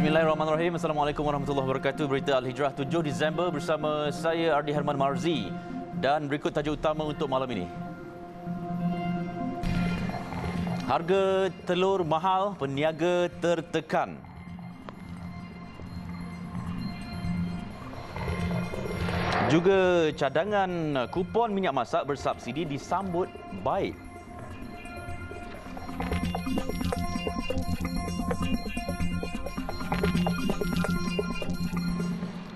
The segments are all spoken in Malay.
Bismillahirrahmanirrahim. Assalamualaikum warahmatullahi wabarakatuh. Berita Al-Hijrah 7 Disember bersama saya Ardi Herman Marzi. Dan berikut tajuk utama untuk malam ini. Harga telur mahal, peniaga tertekan. Juga cadangan kupon minyak masak bersubsidi disambut baik.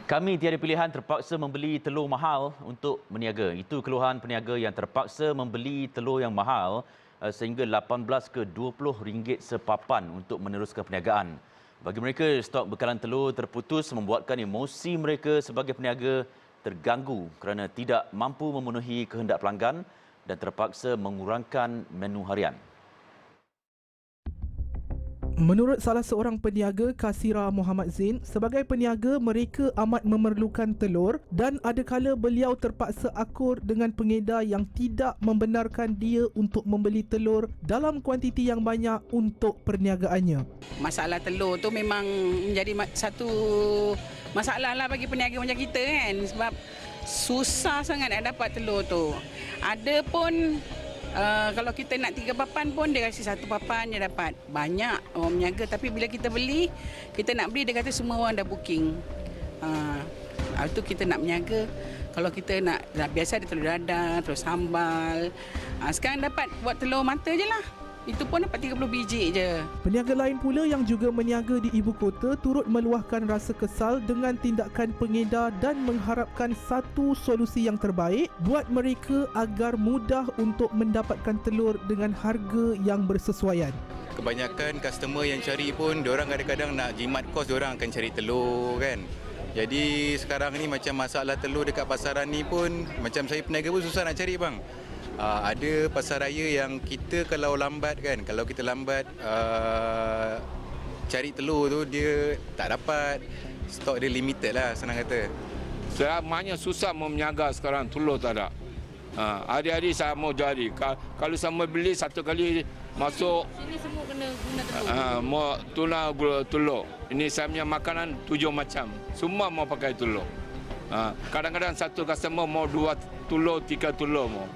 Kami tiada pilihan, terpaksa membeli telur mahal untuk meniaga. Itu keluhan peniaga yang terpaksa membeli telur yang mahal sehingga 18 ke 20 ringgit sepapan untuk meneruskan perniagaan. Bagi mereka, stok bekalan telur terputus membuatkan emosi mereka sebagai peniaga terganggu kerana tidak mampu memenuhi kehendak pelanggan dan terpaksa mengurangkan menu harian. Menurut salah seorang peniaga, Kasira Muhammad Zain, sebagai peniaga mereka amat memerlukan telur dan adakala beliau terpaksa akur dengan pengedar yang tidak membenarkan dia untuk membeli telur dalam kuantiti yang banyak untuk perniagaannya. Masalah telur tu memang menjadi satu masalah lah bagi peniaga macam kita kan, sebab susah sangat nak dapat telur tu. Ada pun kalau kita nak 3 papan pun dia kasi 1 papan dia dapat. Banyak orang meniaga, tapi bila kita beli, kita nak beli dia kata semua orang dah booking. Itu kita nak meniaga. Kalau kita nak biasa ada telur dadar, terus sambal. Sekarang dapat buat telur mata je lah. Itu pun dapat 30 biji je. Peniaga lain pula yang juga meniaga di ibu kota turut meluahkan rasa kesal dengan tindakan pengedar dan mengharapkan satu solusi yang terbaik buat mereka agar mudah untuk mendapatkan telur dengan harga yang bersesuaian. Kebanyakan customer yang cari pun, diorang kadang-kadang nak jimat kos, diorang akan cari telur kan. Jadi sekarang ni macam masalah telur dekat pasaran ni pun, macam saya peniaga pun susah nak cari bang. Ada pasar raya yang kita kalau lambat kan, kalau kita lambat cari telur tu dia tak dapat, stok dia limited lah senang kata. Saya maknanya susah mau meniaga sekarang, telur tak ada. Hari-hari saya mau jadi, kalau saya mau beli satu kali masuk Sini semua kena guna telur. mau tuna telur. Ini saya punya makanan 7 macam, semua mau pakai telur. Kadang-kadang satu customer mau 2 telur, 3 telur mau.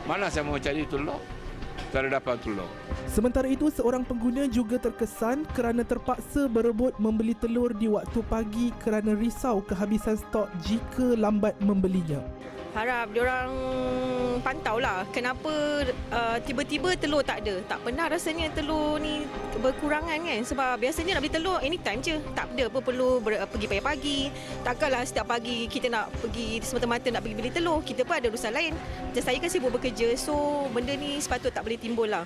Mana saya mau cari telur? Tak dapat telur. Sementara itu, seorang pengguna juga terkesan kerana terpaksa berebut membeli telur di waktu pagi kerana risau kehabisan stok jika lambat membelinya. Harap diorang pantau lah kenapa tiba-tiba telur tak ada. Tak pernah rasanya telur ni berkurangan kan. Sebab biasanya nak beli telur anytime je. Tak ada apa perlu pergi pagi-pagi. Takkanlah setiap pagi kita nak pergi semata-mata nak pergi beli telur. Kita pun ada urusan lain. Macam saya kan sibuk bekerja. So benda ni sepatut tak boleh timbul lah.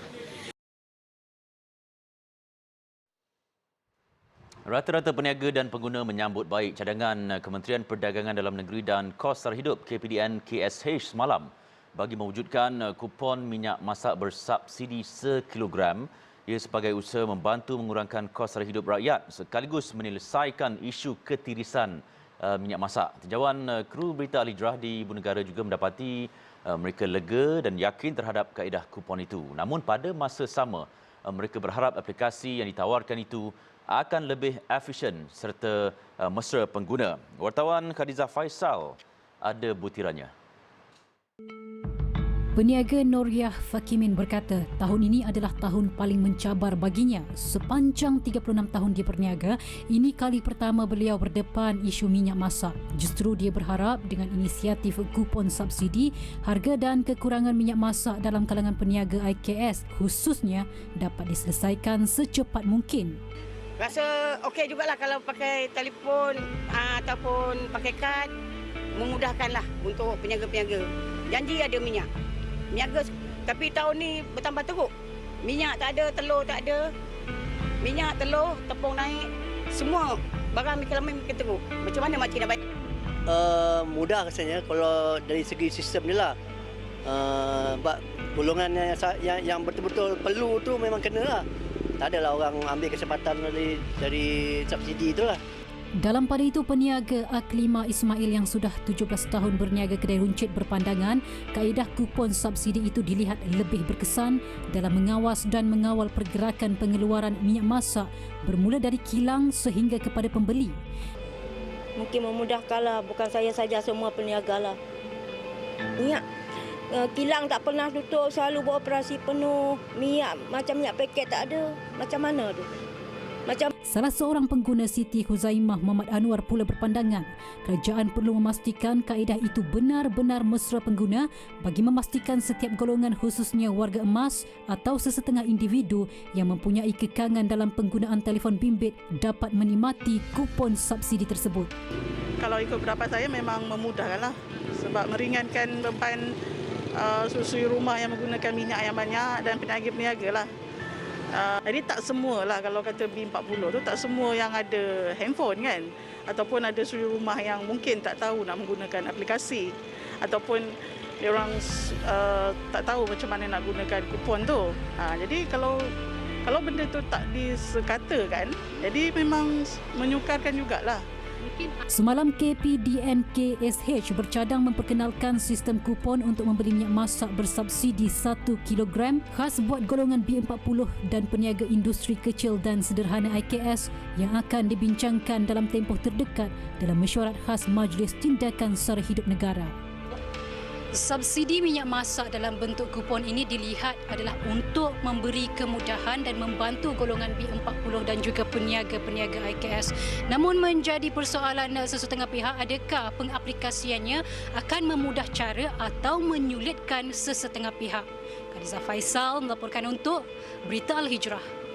Rata-rata peniaga dan pengguna menyambut baik cadangan Kementerian Perdagangan Dalam Negeri dan Kos Sara Hidup KPDN KSH semalam bagi mewujudkan kupon minyak masak bersubsidi sekilogram. Ia sebagai usaha membantu mengurangkan kos sara hidup rakyat sekaligus menyelesaikan isu ketirisan minyak masak. Tinjauan kru Berita Al-Hijrah di Ibu Negara juga mendapati mereka lega dan yakin terhadap kaedah kupon itu. Namun pada masa sama, mereka berharap aplikasi yang ditawarkan itu akan lebih efisien serta mesra pengguna. Wartawan Khadijah Faisal ada butirannya. Peniaga Noriah Fakimin berkata, tahun ini adalah tahun paling mencabar baginya. Sepanjang 36 tahun dia berniaga, ini kali pertama beliau berdepan isu minyak masak. Justru dia berharap dengan inisiatif kupon subsidi, harga dan kekurangan minyak masak dalam kalangan peniaga IKS khususnya dapat diselesaikan secepat mungkin. Rasa okey jugalah kalau pakai telefon ataupun pakai kad, memudahkanlah untuk peniaga-peniaga. Janji ada minyak. Niaga, tapi tahun ni bertambah teruk. Minyak tak ada, telur tak ada. Minyak, telur, tepung naik. Semua barang makin teruk. Macam mana makcik nak bayar? Mudah rasanya kalau dari segi sistem ni lah. Golongan yang betul-betul perlu tu memang kena lah. Tak adalah orang ambil kesempatan dari subsidi itulah. Dalam pada itu, peniaga Aklima Ismail yang sudah 17 tahun berniaga kedai runcit berpandangan kaedah kupon subsidi itu dilihat lebih berkesan dalam mengawas dan mengawal pergerakan pengeluaran minyak masak bermula dari kilang sehingga kepada pembeli. Mungkin memudahkanlah, bukan saya saja, semua peniaga lah. Minyak kilang tak pernah tutup, selalu beroperasi penuh. Minyak macam minyak paket tak ada. Macam mana tu? Salah seorang pengguna Siti Huzaimah Muhammad Anwar pula berpandangan kerajaan perlu memastikan kaedah itu benar-benar mesra pengguna bagi memastikan setiap golongan khususnya warga emas atau sesetengah individu yang mempunyai kekangan dalam penggunaan telefon bimbit dapat menikmati kupon subsidi tersebut. Kalau ikut pendapat saya memang memudahkanlah sebab meringankan beban susui rumah yang menggunakan minyak yang banyak dan peniaga-peniaga lah. Jadi tak semualah kalau kata B40 tu tak semua yang ada handphone kan, ataupun ada suri rumah yang mungkin tak tahu nak menggunakan aplikasi, ataupun dia orang tak tahu macam mana nak gunakan kupon tu. Jadi kalau benda tu tak disekatakan, jadi memang menyukarkan jugalah. Semalam KPDN-KSH bercadang memperkenalkan sistem kupon untuk membeli minyak masak bersubsidi 1 kg khas buat golongan B40 dan peniaga industri kecil dan sederhana IKS yang akan dibincangkan dalam tempoh terdekat dalam mesyuarat khas Majlis Tindakan Sara Hidup Negara. Subsidi minyak masak dalam bentuk kupon ini dilihat adalah untuk memberi kemudahan dan membantu golongan B40 dan juga peniaga-peniaga IKS. Namun menjadi persoalan sesetengah pihak, adakah pengaplikasiannya akan memudah cara atau menyulitkan sesetengah pihak? Khadijah Faisal melaporkan untuk Berita Al-Hijrah.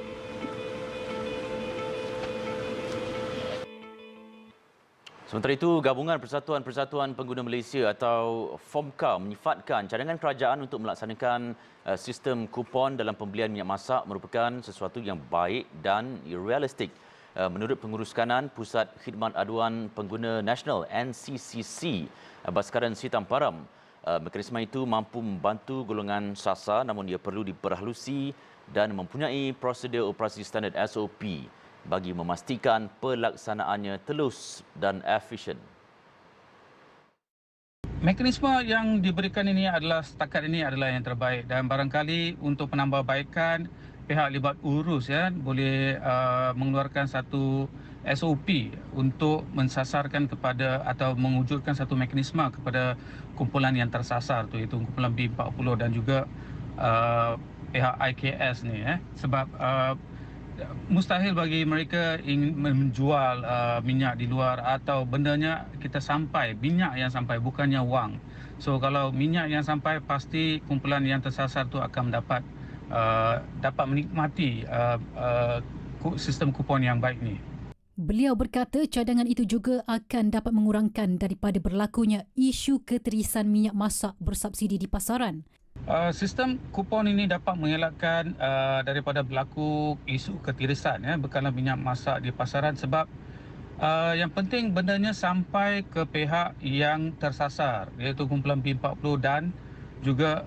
Sementara itu, Gabungan Persatuan-Persatuan Pengguna Malaysia atau FOMCA menyifatkan cadangan kerajaan untuk melaksanakan sistem kupon dalam pembelian minyak masak merupakan sesuatu yang baik dan realistik. Menurut Pengurus Kanan Pusat Khidmat Aduan Pengguna Nasional NCCC, Baskaran Sitam Param, mekanisme itu mampu membantu golongan sasar namun ia perlu diperhalusi dan mempunyai prosedur operasi standard SOP bagi memastikan pelaksanaannya telus dan efisien. Mekanisme yang diberikan ini adalah setakat ini adalah yang terbaik dan barangkali untuk penambahbaikan pihak libat urus boleh mengeluarkan satu SOP untuk mensasarkan kepada atau mewujudkan satu mekanisme kepada kumpulan yang tersasar tu, iaitu kumpulan B40 dan juga pihak IKS ni sebab mustahil bagi mereka ingin menjual minyak di luar atau bendanya kita sampai, minyak yang sampai bukannya wang. So kalau minyak yang sampai, pasti kumpulan yang tersasar tu akan dapat menikmati sistem kupon yang baik ni. Beliau berkata cadangan itu juga akan dapat mengurangkan daripada berlakunya isu ketirisan minyak masak bersubsidi di pasaran. Sistem kupon ini dapat mengelakkan daripada berlaku isu ketirisan berkala minyak masak di pasaran sebab yang penting bendanya sampai ke pihak yang tersasar, iaitu kumpulan B40 dan juga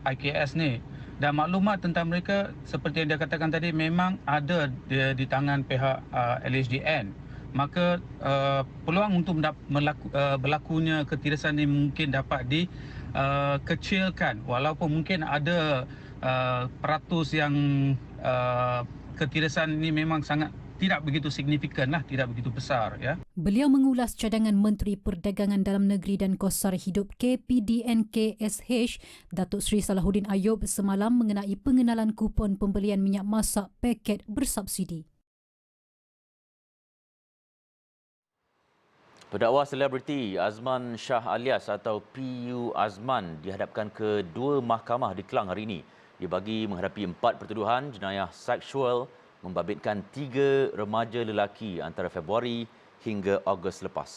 IKS ni. Dan maklumat tentang mereka seperti yang dia katakan tadi memang ada di tangan pihak LHDN. Maka peluang untuk berlakunya ketirisan ini mungkin dapat dikecilkan, walaupun mungkin ada peratus yang ketirisan ini memang sangat tidak begitu signifikan lah, tidak begitu besar Beliau mengulas cadangan Menteri Perdagangan Dalam Negeri dan Kos Sara Hidup KPDN-KSH Datuk Seri Salahuddin Ayub semalam mengenai pengenalan kupon pembelian minyak masak paket bersubsidi. Pendakwa selebriti Azman Shah Alias atau PU Azman dihadapkan ke 2 mahkamah di Kelang hari ini. Dia bagi menghadapi 4 pertuduhan jenayah seksual membabitkan 3 remaja lelaki antara Februari hingga Ogos lepas.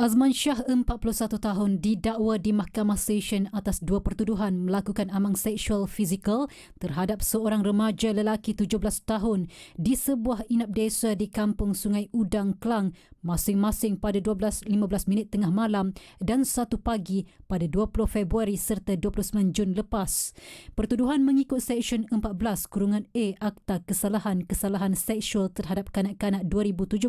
Azman Shah, 41 tahun, didakwa di Mahkamah Session atas 2 pertuduhan melakukan amang seksual fizikal terhadap seorang remaja lelaki 17 tahun di sebuah inap desa di Kampung Sungai Udang, Klang, masing-masing pada 12.15 tengah malam dan 1 pagi pada 20 Februari serta 29 Jun lepas. Pertuduhan mengikut Seksyen 14(A) Akta Kesalahan Seksual terhadap Kanak-kanak 2017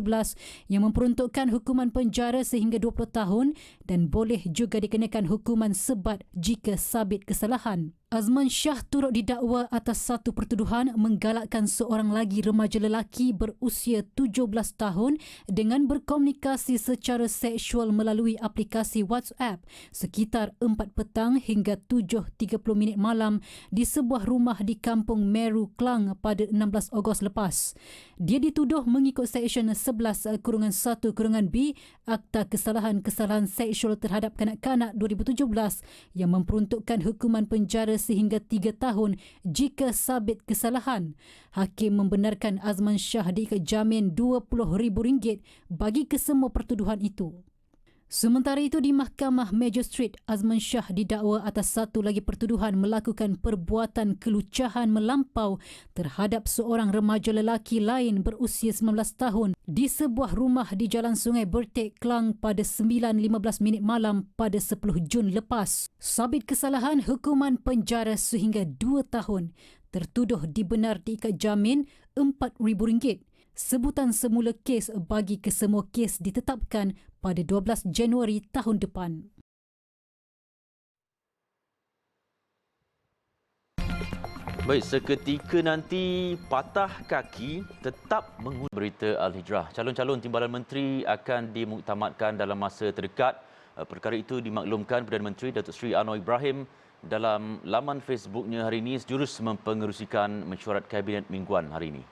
yang memperuntukkan hukuman penjara sehingga 20 tahun dan boleh juga dikenakan hukuman sebat jika sabit kesalahan. Azman Shah turut didakwa atas 1 pertuduhan menggalakkan seorang lagi remaja lelaki berusia 17 tahun dengan berkomunikasi secara seksual melalui aplikasi WhatsApp sekitar 4 petang hingga 7.30 malam di sebuah rumah di Kampung Meru, Klang pada 16 Ogos lepas. Dia dituduh mengikut Seksyen 11(1)(b) Akta Kesalahan Seksual terhadap Kanak-kanak 2017 yang memperuntukkan hukuman penjara sehingga 3 tahun jika sabit kesalahan. Hakim membenarkan Azman Shah diikat jamin RM20,000 bagi kesemua pertuduhan itu. Sementara itu di Mahkamah Magistrate, Azman Shah didakwa atas 1 lagi pertuduhan melakukan perbuatan kelucahan melampau terhadap seorang remaja lelaki lain berusia 19 tahun di sebuah rumah di Jalan Sungai Bertek, Klang pada 9.15 malam pada 10 Jun lepas. Sabit kesalahan hukuman penjara sehingga 2 tahun. Tertuduh dibenar diikat jamin RM4,000. Sebutan semula kes bagi kesemua kes ditetapkan pada 12 Januari tahun depan. Baik, seketika nanti patah kaki tetap mengundi berita Al-Hijrah. Calon-calon timbalan menteri akan dimuktamadkan dalam masa terdekat. Perkara itu dimaklumkan Perdana Menteri Datuk Seri Anwar Ibrahim dalam laman Facebooknya hari ini sejurus mempengerusikan mesyuarat Kabinet mingguan hari ini.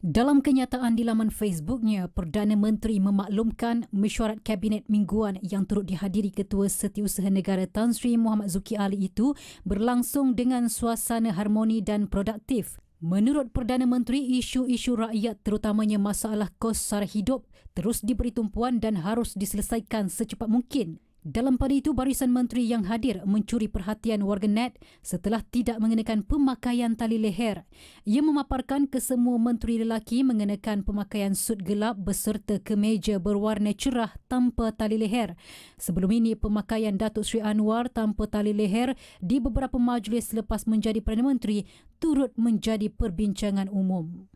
Dalam kenyataan di laman Facebooknya, Perdana Menteri memaklumkan mesyuarat Kabinet mingguan yang turut dihadiri Ketua Setiausaha Negara Tan Sri Muhammad Zuki Ali itu berlangsung dengan suasana harmoni dan produktif. Menurut Perdana Menteri, isu-isu rakyat terutamanya masalah kos sara hidup terus diberi tumpuan dan harus diselesaikan secepat mungkin. Dalam pada itu, barisan menteri yang hadir mencuri perhatian warganet setelah tidak mengenakan pemakaian tali leher. Ia memaparkan kesemua menteri lelaki mengenakan pemakaian sut gelap beserta kemeja berwarna cerah tanpa tali leher. Sebelum ini, pemakaian Datuk Seri Anwar tanpa tali leher di beberapa majlis selepas menjadi Perdana Menteri turut menjadi perbincangan umum.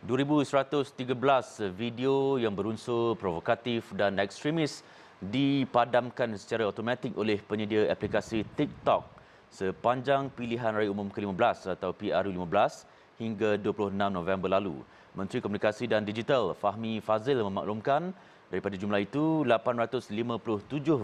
2,113 video yang berunsur provokatif dan ekstremis dipadamkan secara automatik oleh penyedia aplikasi TikTok sepanjang pilihan raya umum ke-15 atau PRU15 hingga 26 November lalu. Menteri Komunikasi dan Digital Fahmi Fazil memaklumkan daripada jumlah itu 857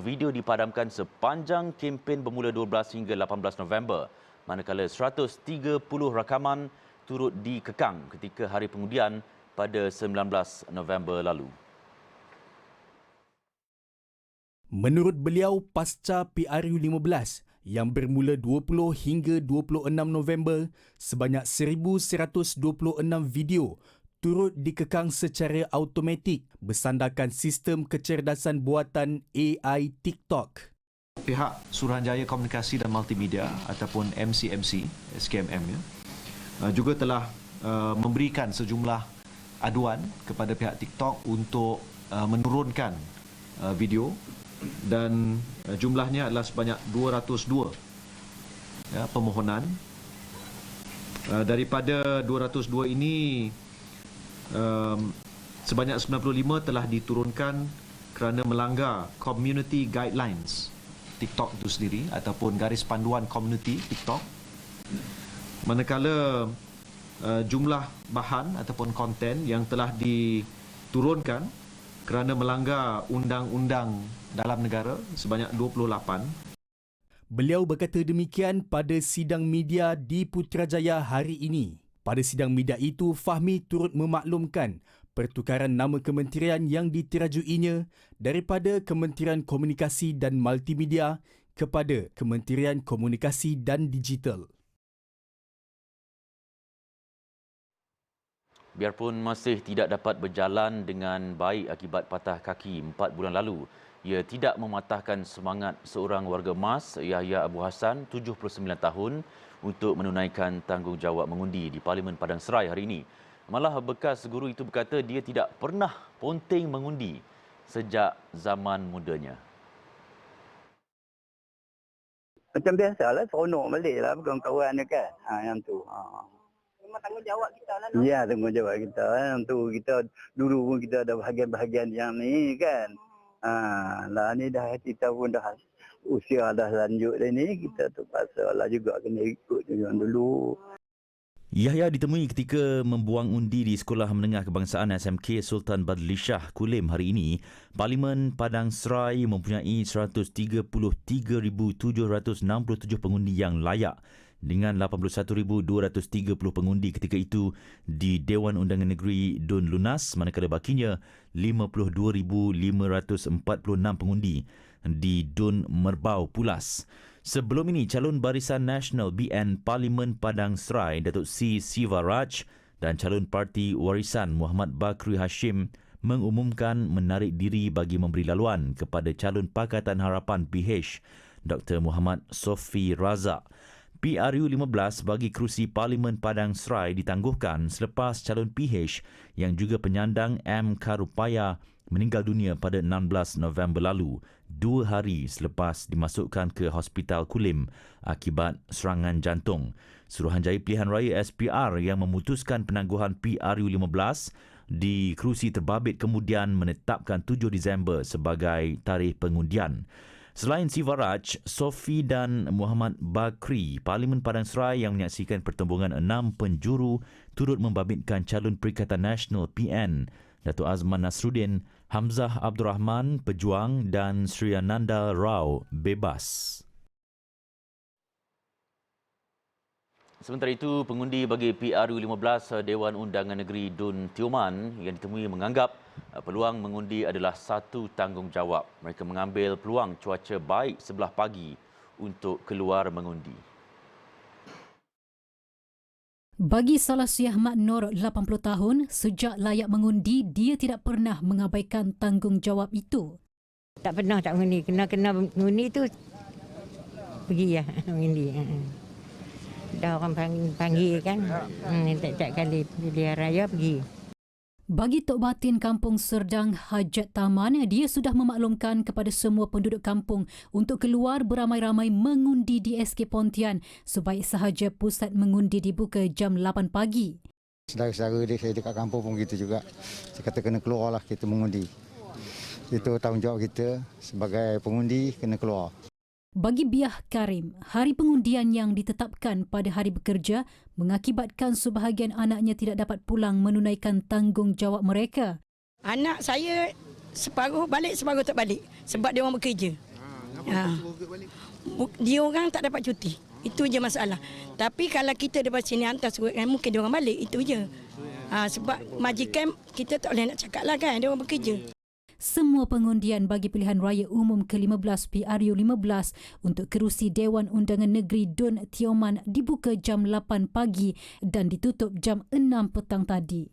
video dipadamkan sepanjang kempen bermula 12 hingga 18 November, manakala 130 rakaman turut dikekang ketika hari pengundian pada 19 November lalu. Menurut beliau, pasca PRU15 yang bermula 20 hingga 26 November, sebanyak 1,126 video turut dikekang secara automatik bersandarkan sistem kecerdasan buatan AI TikTok. Pihak Suruhanjaya Komunikasi dan Multimedia ataupun MCMC, SKMM juga telah memberikan sejumlah aduan kepada pihak TikTok untuk menurunkan video dan jumlahnya adalah sebanyak 202 permohonan. Daripada 202 ini sebanyak 95 telah diturunkan kerana melanggar community guidelines TikTok itu sendiri ataupun garis panduan komuniti TikTok. Manakala jumlah bahan ataupun konten yang telah diturunkan kerana melanggar undang-undang dalam negara sebanyak 28. Beliau berkata demikian pada sidang media di Putrajaya hari ini. Pada sidang media itu, Fahmi turut memaklumkan pertukaran nama kementerian yang diterajuinya daripada Kementerian Komunikasi dan Multimedia kepada Kementerian Komunikasi dan Digital. Biarpun masih tidak dapat berjalan dengan baik akibat patah kaki 4 bulan lalu, ia tidak mematahkan semangat seorang warga emas, Yahya Abu Hassan, 79 tahun, untuk menunaikan tanggungjawab mengundi di Parlimen Padang Serai hari ini. Malah bekas guru itu berkata dia tidak pernah ponteng mengundi sejak zaman mudanya. Macam biasalah, seronok balik lah kawan-kawan dia kan. Yang tu. Memang tanggungjawab kita lah. Ya, tanggungjawab kita. Yang tu kita dulu pun kita ada bahagian-bahagian yang ni kan. Lah ni dah kita pun dah usia dah lanjut dah ni, kita terpaksa lah juga kena ikut yang dulu. Yahya ditemui ketika membuang undi di Sekolah Menengah Kebangsaan SMK Sultan Badli Shah Kulim hari ini. Parlimen Padang Serai mempunyai 133,767 pengundi yang layak dengan 81,230 pengundi ketika itu di Dewan Undangan Negeri Dun Lunas, manakala bakinya 52,546 pengundi di Dun Merbau Pulas. Sebelum ini, calon Barisan Nasional BN Parlimen Padang Serai, Datuk C. Siva Raj dan calon Parti Warisan Muhammad Bakri Hashim mengumumkan menarik diri bagi memberi laluan kepada calon Pakatan Harapan PH, Dr. Muhammad Sofi Razak. PRU 15 bagi kerusi Parlimen Padang Serai ditangguhkan selepas calon PH yang juga penyandang M. Karupaya meninggal dunia pada 16 November lalu, 2 hari selepas dimasukkan ke Hospital Kulim akibat serangan jantung. Suruhanjaya Pilihan Raya SPR yang memutuskan penangguhan PRU 15 di kerusi terbabit kemudian menetapkan 7 Disember sebagai tarikh pengundian. Selain Sivaraj, Sofi dan Muhammad Bakri, Parlimen Padang Serai yang menyaksikan pertembungan 6 penjuru turut membabitkan calon Perikatan Nasional PN, Datuk Azman Nasruddin, Hamzah Abdul Rahman, Pejuang dan Sri Ananda Rao bebas. Sementara itu, pengundi bagi PRU 15 Dewan Undangan Negeri Dun Tioman yang ditemui menganggap peluang mengundi adalah satu tanggungjawab. Mereka mengambil peluang cuaca baik sebelah pagi untuk keluar mengundi. Bagi Salasiah Mak Nur, 80 tahun, sejak layak mengundi, dia tidak pernah mengabaikan tanggungjawab itu. Tak pernah tak mengundi. Kena mengundi tu pergi lah mengundi. Dah orang panggil kan. Tak kali pilihan raya pergi. Bagi Tok Batin Kampung Serdang Hajat Taman, dia sudah memaklumkan kepada semua penduduk kampung untuk keluar beramai-ramai mengundi di SK Pontian sebaik sahaja pusat mengundi dibuka jam 8 pagi. Saudara-saudara dia saya dekat kampung pun gitu juga. Saya kata kena keluarlah kita mengundi. Itu tanggungjawab kita sebagai pengundi kena keluar. Bagi Biah Karim, hari pengundian yang ditetapkan pada hari bekerja mengakibatkan sebahagian anaknya tidak dapat pulang menunaikan tanggungjawab mereka. Anak saya separuh balik, separuh tak balik sebab dia orang bekerja. Dia orang tak dapat cuti. Itu je masalah. Tapi kalau kita daripada sini hantar surat, mungkin dia orang balik. Itu je. Sebab majikan kita tak boleh nak cakap lah kan, dia orang bekerja. Semua pengundian bagi pilihan raya umum ke-15 PRU 15 untuk kerusi Dewan Undangan Negeri Dun Tioman dibuka jam 8 pagi dan ditutup jam 6 petang tadi.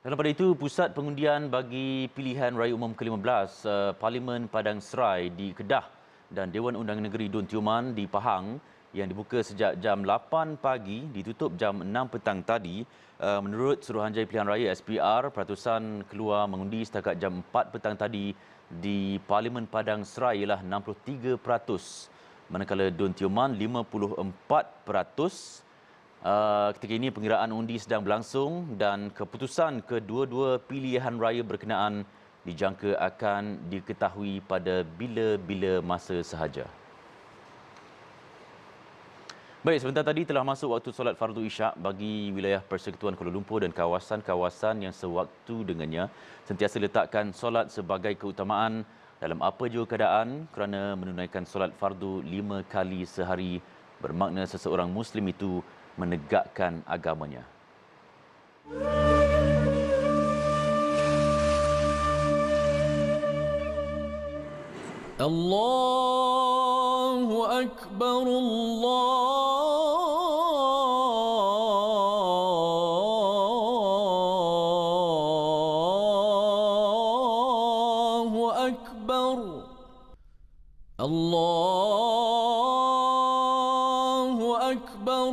Dalam pada itu, Pusat Pengundian bagi Pilihan Raya Umum ke-15 Parlimen Padang Serai di Kedah dan Dewan Undangan Negeri Dun Tioman di Pahang yang dibuka sejak jam 8 pagi ditutup jam 6 petang tadi. Menurut Suruhanjaya Pilihan Raya SPR, peratusan keluar mengundi setakat jam 4 petang tadi di Parlimen Padang Serai ialah 63%, manakala Dun Tioman 54%. Ketika ini pengiraan undi sedang berlangsung dan keputusan kedua-dua pilihan raya berkenaan dijangka akan diketahui pada bila-bila masa sahaja. Baik, sebentar tadi telah masuk waktu solat fardu isyak bagi wilayah Persekutuan Kuala Lumpur dan kawasan-kawasan yang sewaktu dengannya sentiasa letakkan solat sebagai keutamaan dalam apa jua keadaan kerana menunaikan solat fardu 5 kali sehari bermakna seseorang Muslim itu menegakkan agamanya. Allahu Akbar, Allah أكبر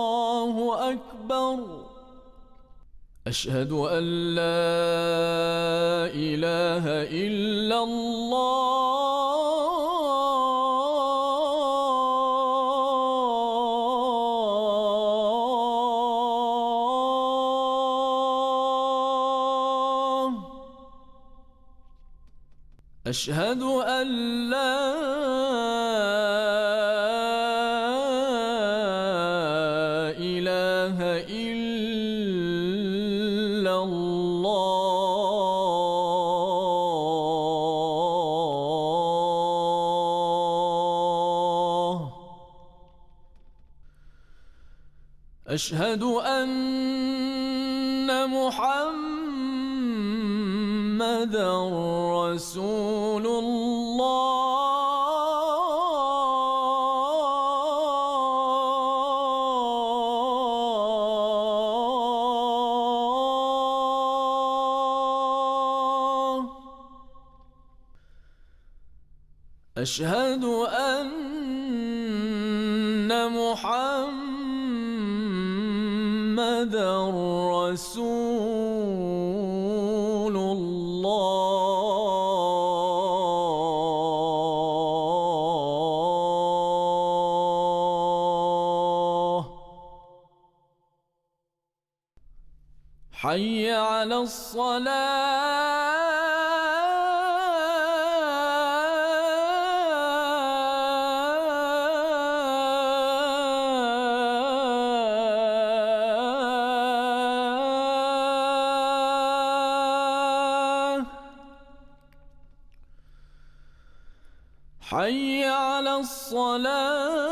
الله أكبر أشهد أن لا إله إلا الله أشهد أن لا إله إلا الله أشهد أن محمدًا رسول الله أشهد أن محمدًا رسول الله حي على الصلاة حي على الصلاة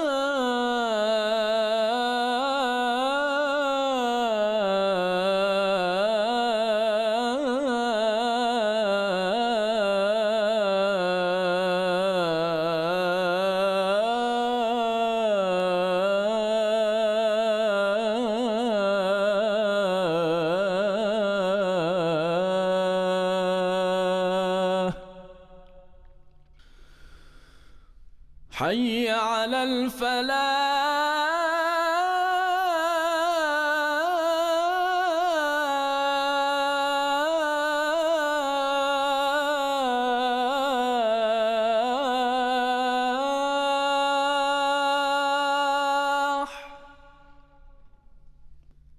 حي على الفلاح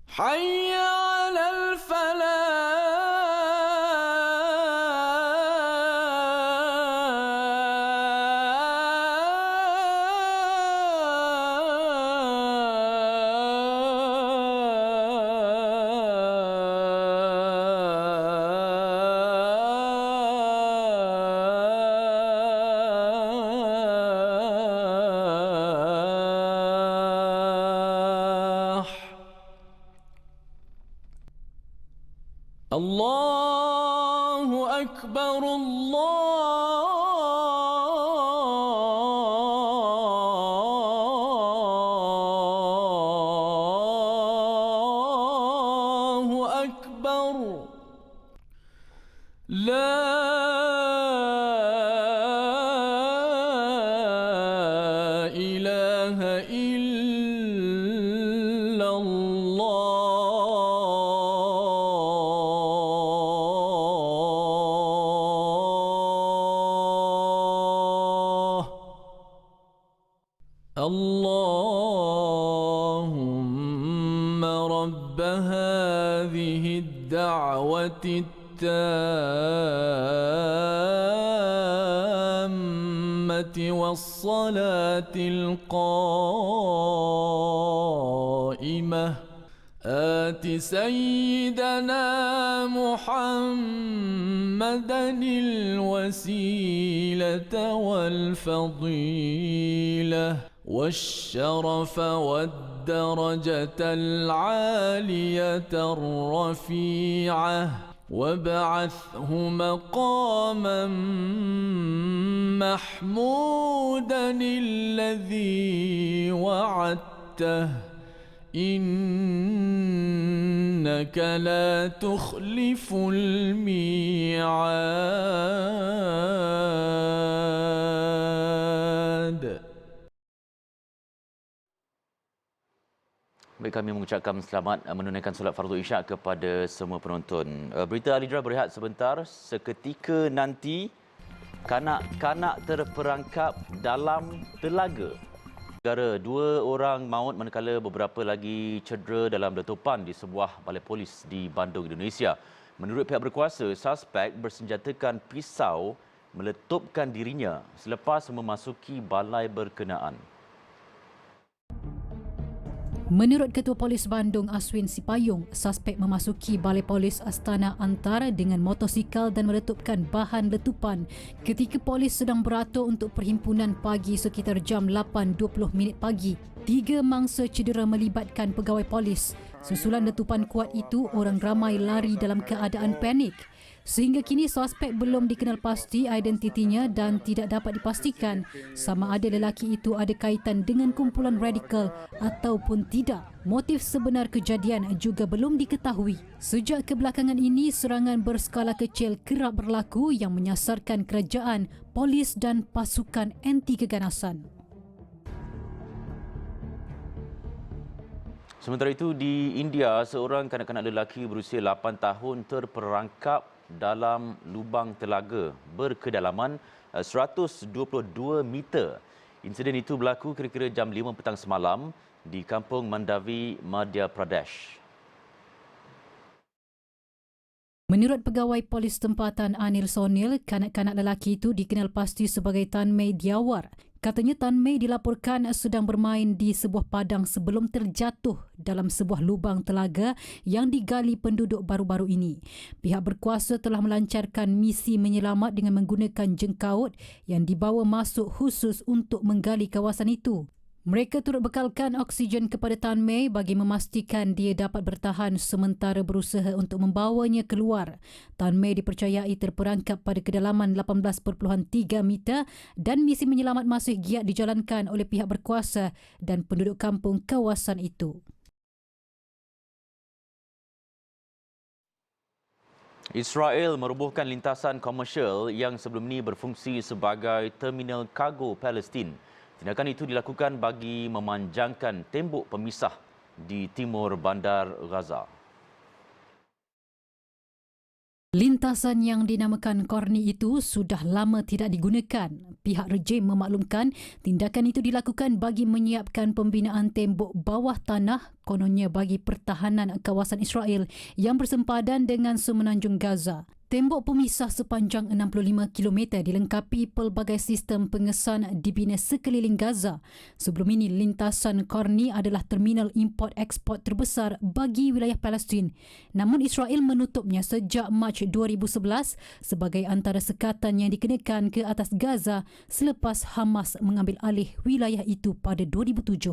حي على الفلاح الله أكبر الله أكبر لا إله إلا الله اللهم رب هذه الدعوة التامة والصلاة القائمة آت سيدنا محمدا الوسيلة والفضيلة والشرف والدرجة العالية الرفيعة وابعثه مقاما محمودا الذي وعدته إنك لا تخلف الميعاد. Baik, kami mengucapkan selamat menunaikan solat fardu isyak kepada semua penonton. Berita Alidra berehat sebentar. Seketika nanti, kanak-kanak terperangkap dalam telaga. Negara, 2 orang maut manakala beberapa lagi cedera dalam letupan di sebuah balai polis di Bandung, Indonesia. Menurut pihak berkuasa, suspek bersenjatakan pisau meletupkan dirinya selepas memasuki balai berkenaan. Menurut Ketua Polis Bandung Aswin Sipayung, suspek memasuki Balai Polis Astana Antara dengan motosikal dan meletupkan bahan letupan ketika polis sedang beratur untuk perhimpunan pagi sekitar jam 8.20 pagi. 3 mangsa cedera melibatkan pegawai polis. Susulan letupan kuat itu, orang ramai lari dalam keadaan panik. Sehingga kini suspek belum dikenal pasti identitinya dan tidak dapat dipastikan sama ada lelaki itu ada kaitan dengan kumpulan radikal ataupun tidak. Motif sebenar kejadian juga belum diketahui. Sejak kebelakangan ini, serangan berskala kecil kerap berlaku yang menyasarkan kerajaan, polis dan pasukan anti keganasan. Sementara itu, di India, seorang kanak-kanak lelaki berusia 8 tahun terperangkap dalam lubang telaga berkedalaman 122 meter. Insiden itu berlaku kira-kira jam 5 petang semalam di Kampung Mandavi, Madhya Pradesh. Menurut pegawai polis tempatan Anil Sonil, kanak-kanak lelaki itu dikenal pasti sebagai Tan Mei Diawar. Katanya Tan Mei dilaporkan sedang bermain di sebuah padang sebelum terjatuh dalam sebuah lubang telaga yang digali penduduk baru-baru ini. Pihak berkuasa telah melancarkan misi menyelamat dengan menggunakan jengkaut yang dibawa masuk khusus untuk menggali kawasan itu. Mereka turut bekalkan oksigen kepada Tan Mei bagi memastikan dia dapat bertahan sementara berusaha untuk membawanya keluar. Tan Mei dipercayai terperangkap pada kedalaman 18.3 meter dan misi menyelamat masih giat dijalankan oleh pihak berkuasa dan penduduk kampung kawasan itu. Israel merobohkan lintasan komersial yang sebelum ini berfungsi sebagai terminal kargo Palestin. Tindakan itu dilakukan bagi memanjangkan tembok pemisah di timur bandar Gaza. Lintasan yang dinamakan Korni itu sudah lama tidak digunakan. Pihak rejim memaklumkan tindakan itu dilakukan bagi menyiapkan pembinaan tembok bawah tanah kononnya bagi pertahanan kawasan Israel yang bersempadan dengan semenanjung Gaza. Tembok pemisah sepanjang 65 km dilengkapi pelbagai sistem pengesan dibina sekeliling Gaza. Sebelum ini, lintasan Korni adalah terminal import-eksport terbesar bagi wilayah Palestin. Namun Israel menutupnya sejak Mac 2011 sebagai antara sekatan yang dikenakan ke atas Gaza selepas Hamas mengambil alih wilayah itu pada 2007.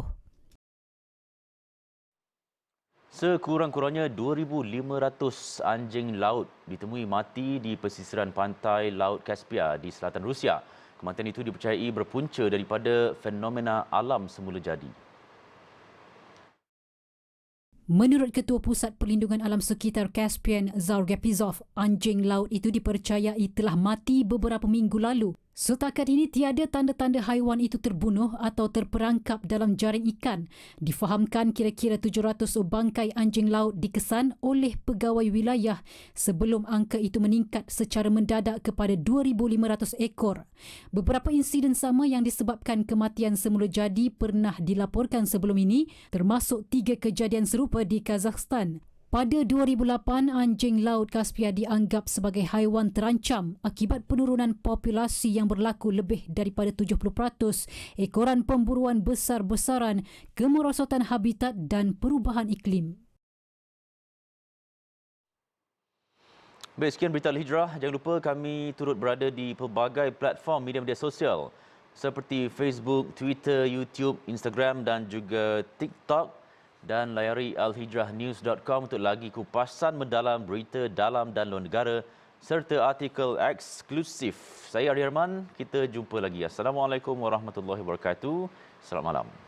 Sekurang-kurangnya 2,500 anjing laut ditemui mati di pesisiran pantai Laut Kaspia di selatan Rusia. Kematian itu dipercayai berpunca daripada fenomena alam semula jadi. Menurut Ketua Pusat Perlindungan Alam Sekitar Caspian, Zaur Gapizov, anjing laut itu dipercayai telah mati beberapa minggu lalu. Setakat ini tiada tanda-tanda haiwan itu terbunuh atau terperangkap dalam jaring ikan. Difahamkan kira-kira 700 bangkai anjing laut dikesan oleh pegawai wilayah sebelum angka itu meningkat secara mendadak kepada 2,500 ekor. Beberapa insiden sama yang disebabkan kematian semula jadi pernah dilaporkan sebelum ini, termasuk 3 kejadian serupa di Kazakhstan. Pada 2008, anjing laut Kaspia dianggap sebagai haiwan terancam akibat penurunan populasi yang berlaku lebih daripada 70%, ekoran pemburuan besar-besaran, kemerosotan habitat dan perubahan iklim. Baik, sekian berita Al-Hijrah. Jangan lupa kami turut berada di pelbagai platform media-media sosial seperti Facebook, Twitter, YouTube, Instagram dan juga TikTok. Dan layari alhijrahnews.com untuk lagi kupasan mendalam berita dalam dan luar negara serta artikel eksklusif. Saya Ari Herman, kita jumpa lagi. Assalamualaikum warahmatullahi wabarakatuh. Selamat malam.